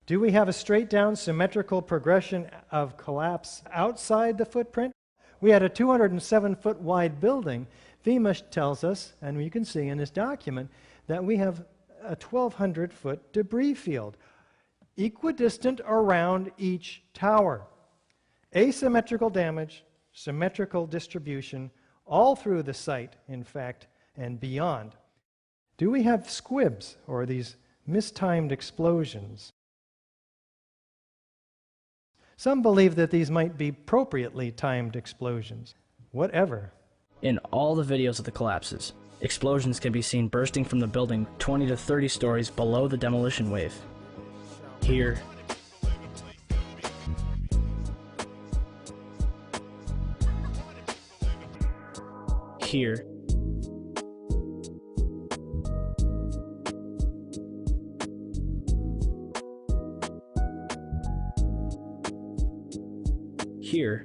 Do we have a straight down symmetrical progression of collapse outside the footprint? We had a 207-foot wide building. FEMA tells us, and you can see in this document, that we have a 1,200-foot debris field, equidistant around each tower. Asymmetrical damage, symmetrical distribution, all through the site, in fact, and beyond. Do we have squibs, or these mistimed explosions? Some believe that these might be appropriately timed explosions. Whatever. In all the videos of the collapses, explosions can be seen bursting from the building 20 to 30 stories below the demolition wave. Here, here, here,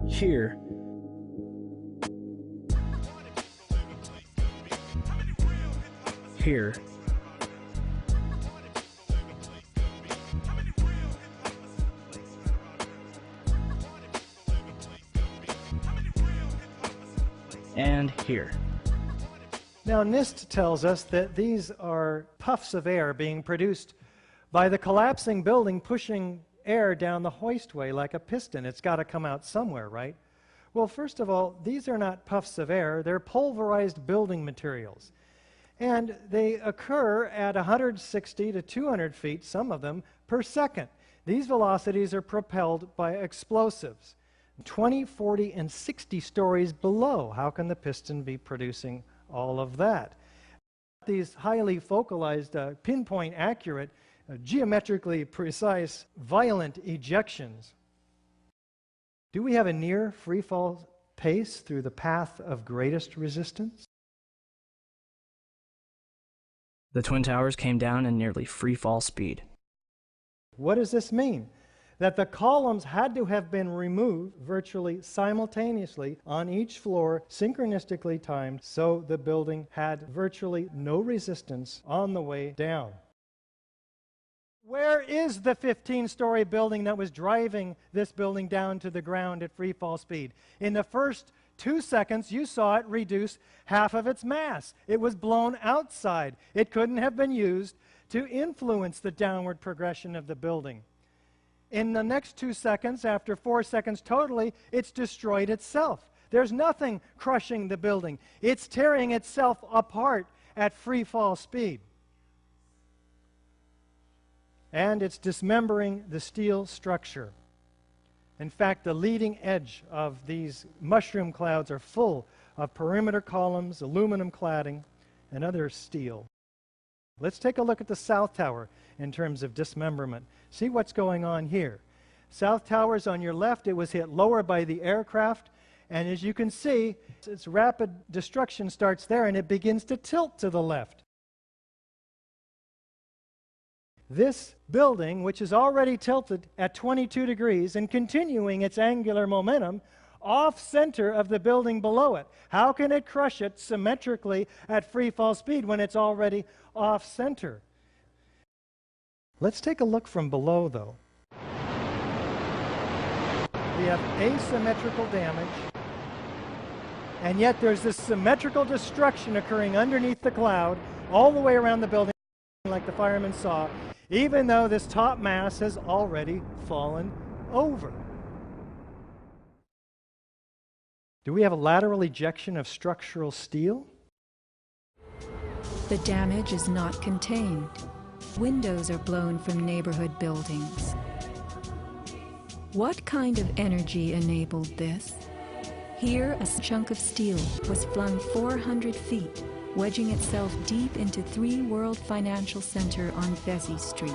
here, here, and here. Now, NIST tells us that these are puffs of air being produced by the collapsing building pushing air down the hoistway like a piston. It's got to come out somewhere, right? Well, first of all, these are not puffs of air. They're pulverized building materials. And they occur at 160 to 200 feet, some of them, per second. These velocities are propelled by explosives. 20, 40, and 60 stories below. How can the piston be producing all of that? These highly focalized, pinpoint accurate, geometrically precise, violent ejections. Do we have a near free fall pace through the path of greatest resistance? The Twin Towers came down in nearly free fall speed. What does this mean? That the columns had to have been removed virtually simultaneously on each floor, synchronistically timed, so the building had virtually no resistance on the way down. Where is the 15-story building that was driving this building down to the ground at free fall speed? In the first 2 seconds, you saw it reduce half of its mass. It was blown outside. It couldn't have been used to influence the downward progression of the building. In the next 2 seconds, after 4 seconds totally, it's destroyed itself. There's nothing crushing the building. It's tearing itself apart at free fall speed. And it's dismembering the steel structure. In fact, the leading edge of these mushroom clouds are full of perimeter columns, aluminum cladding, and other steel. Let's take a look at the South Tower in terms of dismemberment. See what's going on here. South Tower's on your left. It was hit lower by the aircraft, and as you can see, its rapid destruction starts there, and it begins to tilt to the left. This building, which is already tilted at 22 degrees and continuing its angular momentum, off-center of the building below it. How can it crush it symmetrically at free fall speed when it's already off-center? Let's take a look from below, though. We have asymmetrical damage, and yet there's this symmetrical destruction occurring underneath the cloud all the way around the building, like the firemen saw, even though this top mass has already fallen over. Do we have a lateral ejection of structural steel? The damage is not contained. Windows are blown from neighborhood buildings. What kind of energy enabled this? Here, a chunk of steel was flung 400 feet, wedging itself deep into 3 World Financial Center on Vesey Street.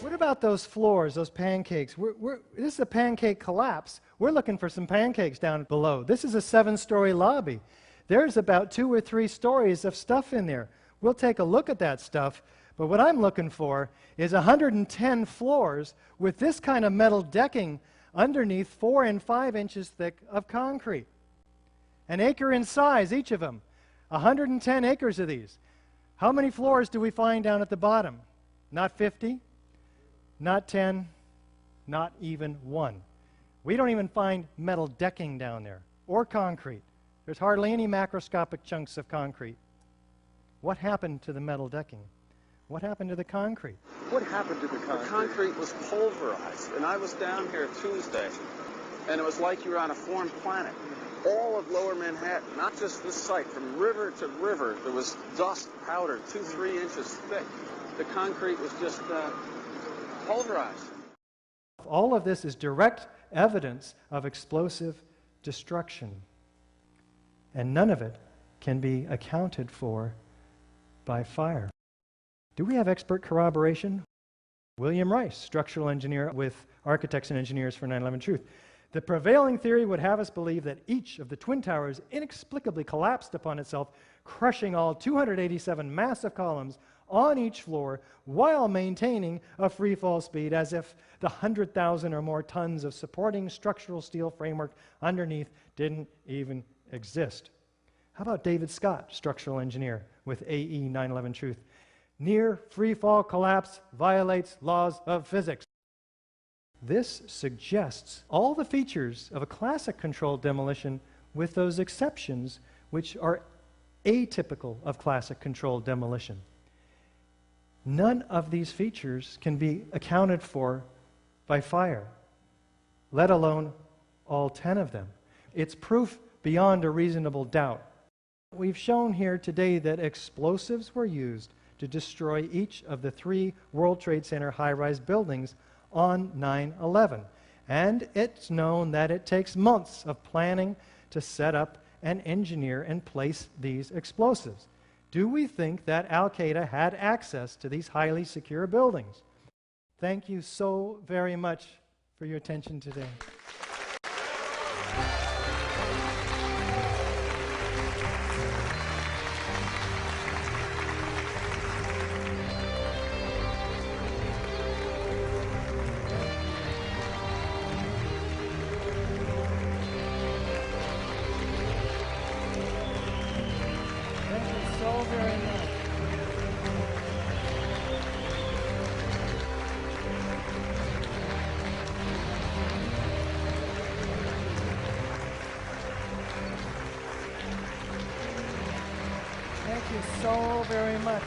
What about those floors, those pancakes? This is a pancake collapse. We're looking for some pancakes down below. This is a 7-story lobby. There's about 2 or 3 stories of stuff in there. We'll take a look at that stuff, but what I'm looking for is 110 floors with this kind of metal decking underneath 4 and 5 inches thick of concrete. An acre in size, each of them. 110 acres of these. How many floors do we find down at the bottom? Not 50, not 10, not even 1. We don't even find metal decking down there, or concrete. There's hardly any macroscopic chunks of concrete. What happened to the metal decking? What happened to the concrete? What happened to the concrete? The concrete was pulverized, and I was down here Tuesday, and it was like you were on a foreign planet. All of lower Manhattan, not just this site, from river to river, there was dust, powder, 2-3 inches thick. The concrete was just pulverized. All of this is direct evidence of explosive destruction, and none of it can be accounted for by fire. Do we have expert corroboration? William Rice, structural engineer with Architects and Engineers for 9/11 Truth. The prevailing theory would have us believe that each of the Twin Towers inexplicably collapsed upon itself, crushing all 287 massive columns on each floor while maintaining a free fall speed, as if the 100,000 or more tons of supporting structural steel framework underneath didn't even exist. How about David Scott, structural engineer with AE 9/11 Truth? Near free fall collapse violates laws of physics. This suggests all the features of a classic controlled demolition, with those exceptions which are atypical of classic controlled demolition. None of these features can be accounted for by fire, let alone all 10 of them. It's proof beyond a reasonable doubt. We've shown here today that explosives were used to destroy each of the 3 World Trade Center high-rise buildings on 9/11. And it's known that it takes months of planning to set up and engineer and place these explosives. Do we think that Al-Qaeda had access to these highly secure buildings? Thank you so very much for your attention today. Thank you so very much.